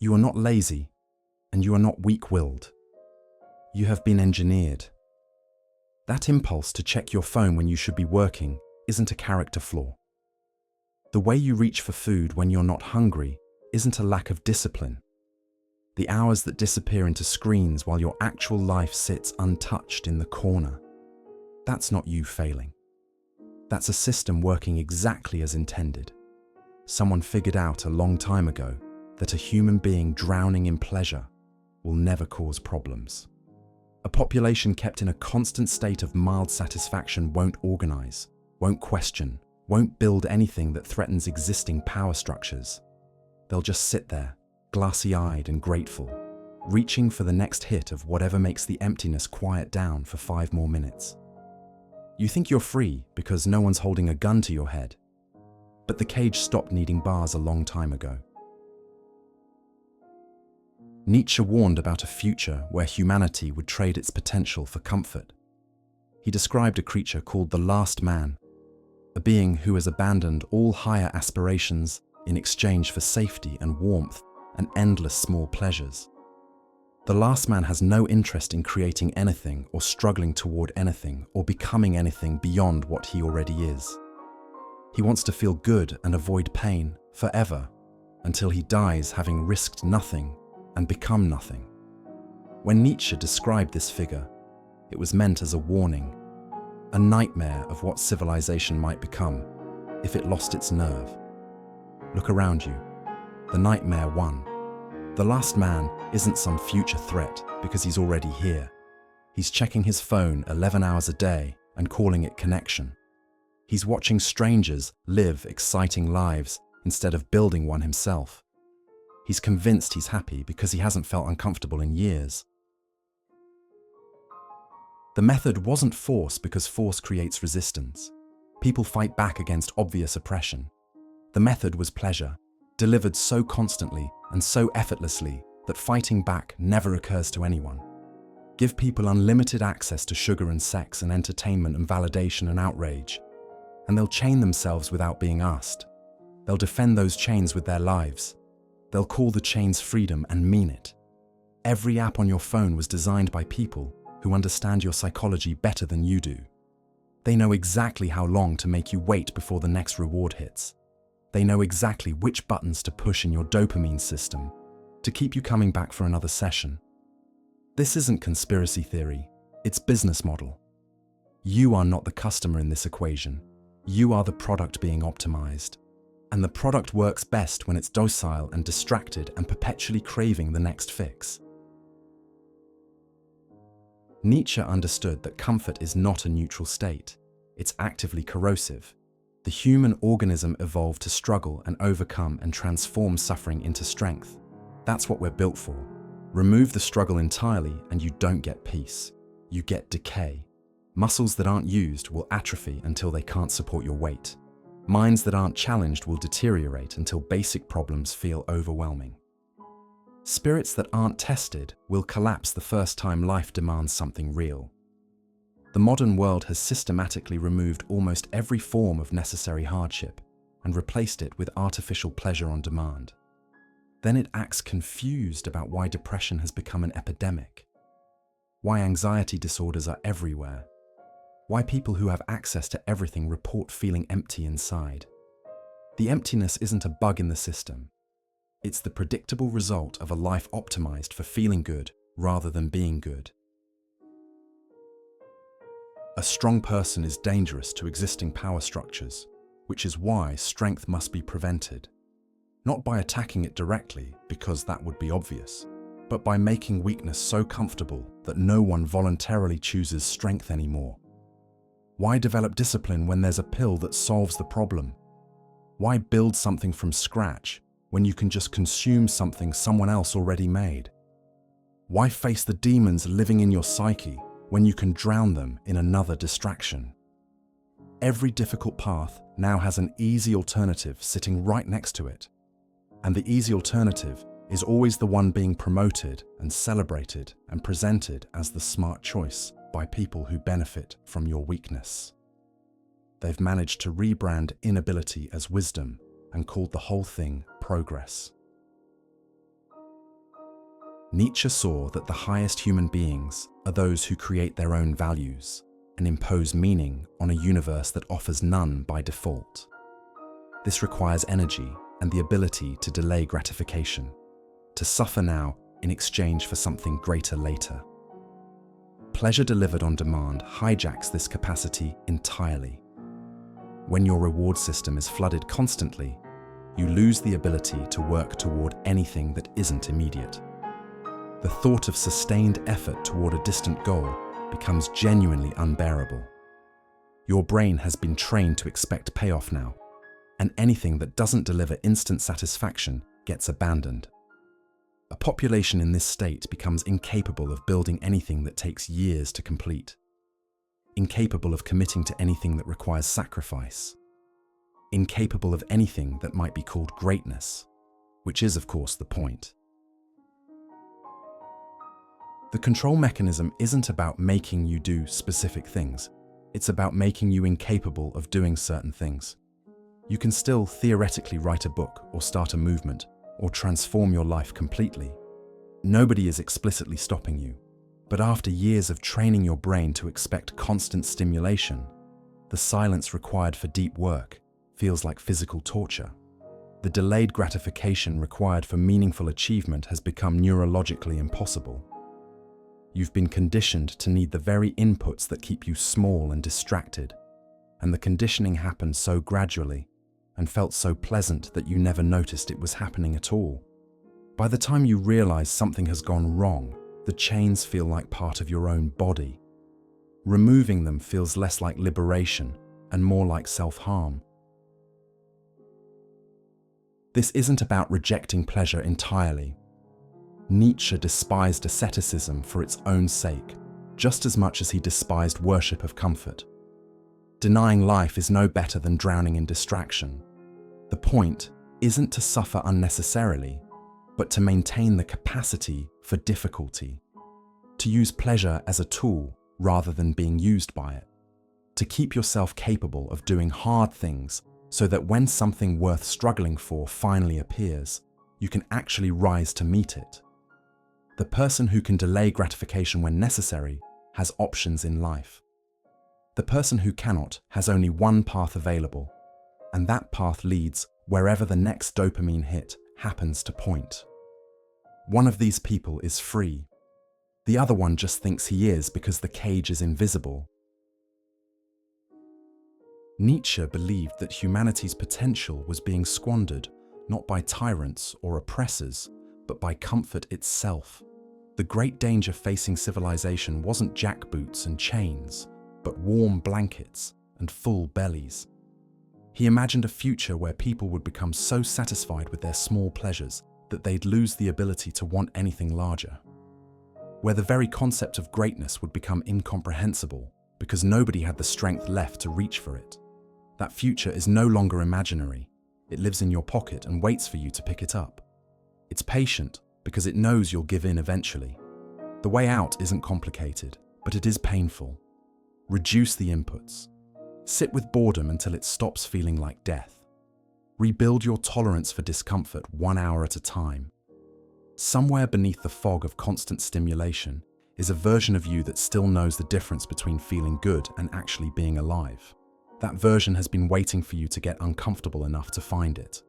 You are not lazy, and you are not weak-willed. You have been engineered. That impulse to check your phone when you should be working isn't a character flaw. The way you reach for food when you're not hungry isn't a lack of discipline. The hours that disappear into screens while your actual life sits untouched in the corner, that's not you failing. That's a system working exactly as intended. Someone figured out a long time ago that a human being drowning in pleasure will never cause problems. A population kept in a constant state of mild satisfaction won't organize, won't question, won't build anything that threatens existing power structures. They'll just sit there, glassy-eyed and grateful, reaching for the next hit of whatever makes the emptiness quiet down for 5 more minutes. You think you're free because no one's holding a gun to your head, but the cage stopped needing bars a long time ago. Nietzsche warned about a future where humanity would trade its potential for comfort. He described a creature called the last man, a being who has abandoned all higher aspirations in exchange for safety and warmth and endless small pleasures. The last man has no interest in creating anything or struggling toward anything or becoming anything beyond what he already is. He wants to feel good and avoid pain forever until he dies having risked nothing and become nothing. When Nietzsche described this figure, it was meant as a warning, a nightmare of what civilization might become if it lost its nerve. Look around you. The nightmare won. The last man isn't some future threat because he's already here. He's checking his phone 11 hours a day and calling it connection. He's watching strangers live exciting lives instead of building one himself. He's convinced he's happy because he hasn't felt uncomfortable in years. The method wasn't force because force creates resistance. People fight back against obvious oppression. The method was pleasure, delivered so constantly and so effortlessly that fighting back never occurs to anyone. Give people unlimited access to sugar and sex and entertainment and validation and outrage, and they'll chain themselves without being asked. They'll defend those chains with their lives. They'll call the chains freedom and mean it. Every app on your phone was designed by people who understand your psychology better than you do. They know exactly how long to make you wait before the next reward hits. They know exactly which buttons to push in your dopamine system to keep you coming back for another session. This isn't conspiracy theory, it's business model. You are not the customer in this equation. You are the product being optimized. And the product works best when it's docile and distracted and perpetually craving the next fix. Nietzsche understood that comfort is not a neutral state. It's actively corrosive. The human organism evolved to struggle and overcome and transform suffering into strength. That's what we're built for. Remove the struggle entirely and you don't get peace. You get decay. Muscles that aren't used will atrophy until they can't support your weight. Minds that aren't challenged will deteriorate until basic problems feel overwhelming. Spirits that aren't tested will collapse the first time life demands something real. The modern world has systematically removed almost every form of necessary hardship and replaced it with artificial pleasure on demand. Then it acts confused about why depression has become an epidemic, why anxiety disorders are everywhere, why people who have access to everything report feeling empty inside. The emptiness isn't a bug in the system. It's the predictable result of a life optimized for feeling good rather than being good. A strong person is dangerous to existing power structures, which is why strength must be prevented. Not by attacking it directly, because that would be obvious, but by making weakness so comfortable that no one voluntarily chooses strength anymore. Why develop discipline when there's a pill that solves the problem? Why build something from scratch when you can just consume something someone else already made? Why face the demons living in your psyche when you can drown them in another distraction? Every difficult path now has an easy alternative sitting right next to it. And the easy alternative is always the one being promoted and celebrated and presented as the smart choice by people who benefit from your weakness. They've managed to rebrand inability as wisdom and called the whole thing progress. Nietzsche saw that the highest human beings are those who create their own values and impose meaning on a universe that offers none by default. This requires energy and the ability to delay gratification, to suffer now in exchange for something greater later. Pleasure delivered on demand hijacks this capacity entirely. When your reward system is flooded constantly, you lose the ability to work toward anything that isn't immediate. The thought of sustained effort toward a distant goal becomes genuinely unbearable. Your brain has been trained to expect payoff now, and anything that doesn't deliver instant satisfaction gets abandoned. A population in this state becomes incapable of building anything that takes years to complete, incapable of committing to anything that requires sacrifice, incapable of anything that might be called greatness, which is, of course, the point. The control mechanism isn't about making you do specific things. It's about making you incapable of doing certain things. You can still theoretically write a book or start a movement or transform your life completely. Nobody is explicitly stopping you. But after years of training your brain to expect constant stimulation, the silence required for deep work feels like physical torture. The delayed gratification required for meaningful achievement has become neurologically impossible. You've been conditioned to need the very inputs that keep you small and distracted, and the conditioning happened so gradually and felt so pleasant that you never noticed it was happening at all. By the time you realize something has gone wrong, the chains feel like part of your own body. Removing them feels less like liberation and more like self-harm. This isn't about rejecting pleasure entirely. Nietzsche despised asceticism for its own sake, just as much as he despised worship of comfort. Denying life is no better than drowning in distraction. The point isn't to suffer unnecessarily, but to maintain the capacity for difficulty, to use pleasure as a tool rather than being used by it, to keep yourself capable of doing hard things so that when something worth struggling for finally appears, you can actually rise to meet it. The person who can delay gratification when necessary has options in life. The person who cannot has only one path available, and that path leads wherever the next dopamine hit happens to point. One of these people is free. The other one just thinks he is because the cage is invisible. Nietzsche believed that humanity's potential was being squandered not by tyrants or oppressors, but by comfort itself. The great danger facing civilization wasn't jackboots and chains, but warm blankets and full bellies. He imagined a future where people would become so satisfied with their small pleasures that they'd lose the ability to want anything larger. Where the very concept of greatness would become incomprehensible because nobody had the strength left to reach for it. That future is no longer imaginary. It lives in your pocket and waits for you to pick it up. It's patient because it knows you'll give in eventually. The way out isn't complicated, but it is painful. Reduce the inputs. Sit with boredom until it stops feeling like death. Rebuild your tolerance for discomfort 1 hour at a time. Somewhere beneath the fog of constant stimulation is a version of you that still knows the difference between feeling good and actually being alive. That version has been waiting for you to get uncomfortable enough to find it.